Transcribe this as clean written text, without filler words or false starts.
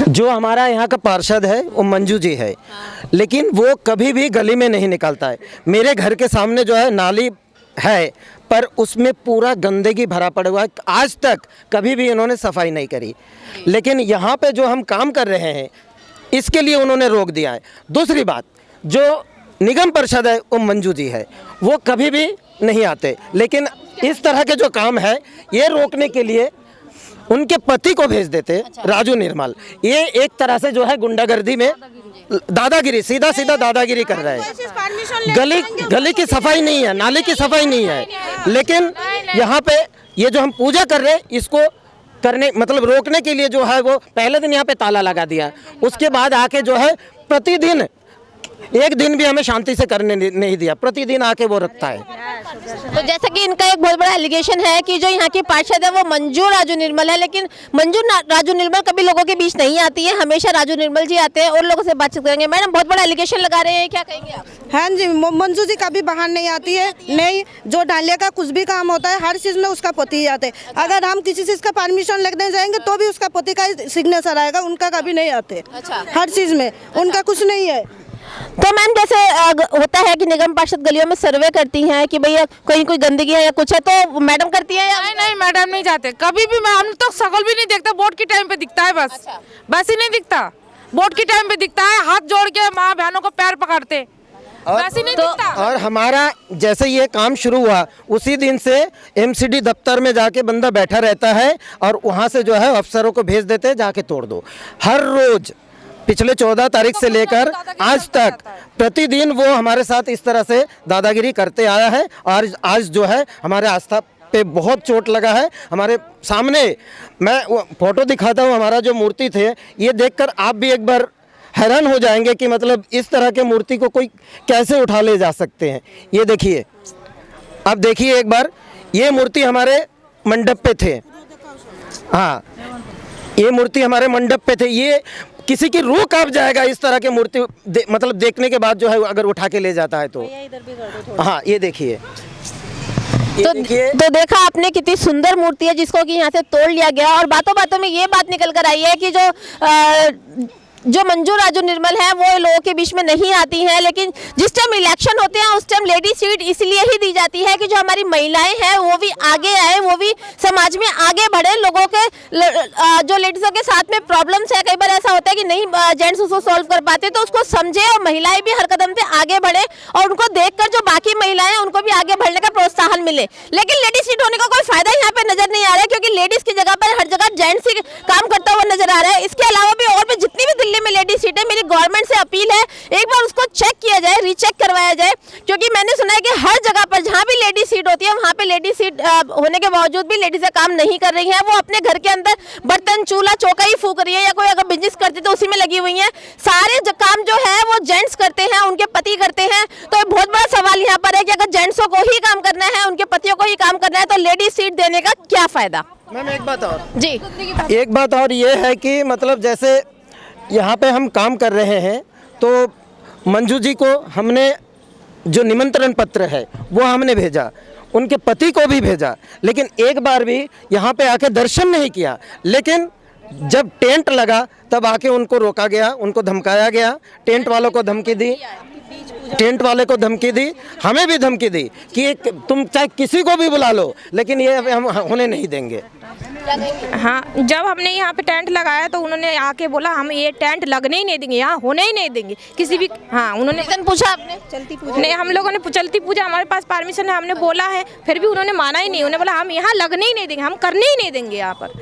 जो हमारा यहाँ का पार्षद है वो मंजू जी है, लेकिन वो कभी भी गली में नहीं निकलता है। मेरे घर के सामने जो है नाली है, पर उसमें पूरा गंदगी भरा पड़ा हुआ है। आज तक कभी भी इन्होंने सफाई नहीं करी। लेकिन यहाँ पे जो हम काम कर रहे हैं इसके लिए उन्होंने रोक दिया है। दूसरी बात, जो निगम परिषद है वो मंजू जी है, वो कभी भी नहीं आते। लेकिन इस तरह के जो काम है ये रोकने के लिए उनके पति को भेज देते, राजू निर्मल। ये एक तरह से जो है गुंडागर्दी में दादागिरी, सीधा सीधा दादागिरी कर रहे हैं। गली की सफाई नहीं है, नाले की सफाई नहीं है। लेकिन यहाँ पे ये जो हम पूजा कर रहे हैं इसको करने मतलब रोकने के लिए जो है वो पहले दिन यहाँ पे ताला लगा दिया। उसके बाद आके जो है प्रतिदिन, एक दिन भी हमें शांति से करने नहीं दिया, प्रतिदिन आके वो रखता है। तो जैसा कि इनका एक बहुत बड़ा एलिगेशन है कि जो यहाँ की पार्षद है वो मंजू राजू निर्मल है, लेकिन मंजू राजू निर्मल कभी लोगों के बीच नहीं आती है, हमेशा राजू निर्मल जी आते हैं और लोगों से बातचीत करेंगे। मैडम बहुत बड़ा एलिगेशन लगा रहे हैं, क्या कहेंगे आप? हाँ जी, मंजू जी कभी बाहर नहीं आती है। नहीं, जो डालिया का कुछ भी काम होता है हर चीज़ में उसका पति ही आते हैं। अगर हम किसी चीज़ का परमिशन लगने जाएंगे तो भी उसका पति का सिग्नेचर आएगा, उनका कभी नहीं आते। अच्छा। हर चीज़ में उनका कुछ नहीं है। तो मैम जैसे होता है कि निगम पार्षद गलियों में सर्वे करती हैं कि भैया कहीं कोई गंदगी है या कुछ है, तो मैडम करती है या नहीं मैडम नहीं जाते कभी भी। मैं हम तो शकल भी नहीं देखता, वोट के टाइम पे दिखता है बस। अच्छा। बस ही नहीं दिखता, वोट के टाइम पे दिखता है, हाथ जोड़ के माँ बहनों को पैर पकड़ते, बस ही नहीं दिखता। और हमारा जैसे ये काम शुरू हुआ उसी दिन से एमसीडी दफ्तर में जाके बंदा बैठा रहता है और वहाँ से जो है अफसरों को भेज देते हैं जाके तोड़ दो। हर रोज पिछले 14 तारीख से लेकर आज तक प्रतिदिन वो हमारे साथ इस तरह से दादागिरी करते आया है। और आज जो है हमारे आस्था पे बहुत चोट लगा है। हमारे सामने मैं फोटो दिखाता हूँ, हमारा जो मूर्ति थे ये देखकर आप भी एक बार हैरान हो जाएंगे कि मतलब इस तरह के मूर्ति को कोई कैसे उठा ले जा सकते हैं। ये देखिए, अब देखिए एक बार, ये मूर्ति हमारे मंडप पे थे। हाँ, ये मूर्ति हमारे मंडप पे थे। ये किसी की रूह कांप जाएगा इस तरह के मूर्ति मतलब देखने के बाद जो है अगर उठा के ले जाता है तो। हाँ, ये देखिए, तो देखा आपने कितनी सुंदर मूर्ति है जिसको कि यहाँ से तोड़ लिया गया। और बातों बातों में ये बात निकल कर आई है कि जो मंजू राजू निर्मल है वो लोगों के बीच में नहीं आती हैं, लेकिन जिस टाइम इलेक्शन होते हैं उस टाइम लेडी सीट इसलिए ही दी जाती है कि जो हमारी महिलाएं हैं वो भी आगे आए, वो भी समाज में आगे बढ़े। लोगों के जो लेडीज़ों के साथ में प्रॉब्लम्स है, कई बार ऐसा होता है कि नहीं जेंट्स उसको सॉल्व कर पाते, तो उसको समझे और महिलाएं भी हर कदम पे आगे बढ़े और उनको देखकर जो बाकी महिलाएं उनको भी आगे बढ़ने का प्रोत्साहन मिले। लेकिन लेडी सीट होने का कोई फायदा यहाँ पे नजर नहीं आ रहा है, क्योंकि लेडीज की जगह पर हर जगह जेंट्स ही काम करता हुआ नजर आ रहा है। इसके अलावा भी और भी जितनी भी दिल्ली में लेडी सीट है, मेरी गवर्नमेंट से अपील है एक बार उसको चेक किया जाए, रीचेक करवाया जाए, क्योंकि मैंने सुना है कि हर जगह पर जहां भी लेडी सीट होती है वहां पे लेडी सीट होने के बावजूद भी लेडीज काम नहीं कर रही है। वो अपने घर के अंदर बर्तन चूल्हा चौका ही फूक रही है, या कोई अगर बिजनेस करती तो उसी में लगी हुई है। सारे काम जो है वो जेंट्स करते हैं, उनके पति करते हैं। तो बहुत बड़ा सवाल यहाँ पर है कि अगर जेंट्सों को ही काम करना है, उनके पतियों को ही काम करना है, तो लेडी सीट देने का क्या फायदा? मैम एक बात और जी, एक बात और ये है कि मतलब जैसे यहाँ पे हम काम कर रहे हैं तो मंजू जी को हमने जो निमंत्रण पत्र है वो हमने भेजा, उनके पति को भी भेजा, लेकिन एक बार भी यहाँ पे आके दर्शन नहीं किया। लेकिन जब टेंट लगा तब आके उनको रोका गया, उनको धमकाया गया, टेंट वालों को धमकी दी, टेंट वाले को धमकी दी, हमें भी धमकी दी कि तुम चाहे किसी को भी बुला लो लेकिन ये हम होने नहीं देंगे। हाँ, जब हमने यहाँ पे टेंट लगाया तो उन्होंने आके बोला हम ये टेंट लगने ही नहीं देंगे, यहाँ होने ही नहीं देंगे किसी भी। हाँ, उन्होंने पूछा आपने चलती पूजा नहीं, हम लोगों ने चलती पूजा, हमारे पास परमिशन है, हमने बोला है, फिर भी उन्होंने माना ही नहीं। उन्होंने बोला हम यहाँ लगने ही नहीं देंगे, हम करने ही नहीं देंगे यहाँ पर।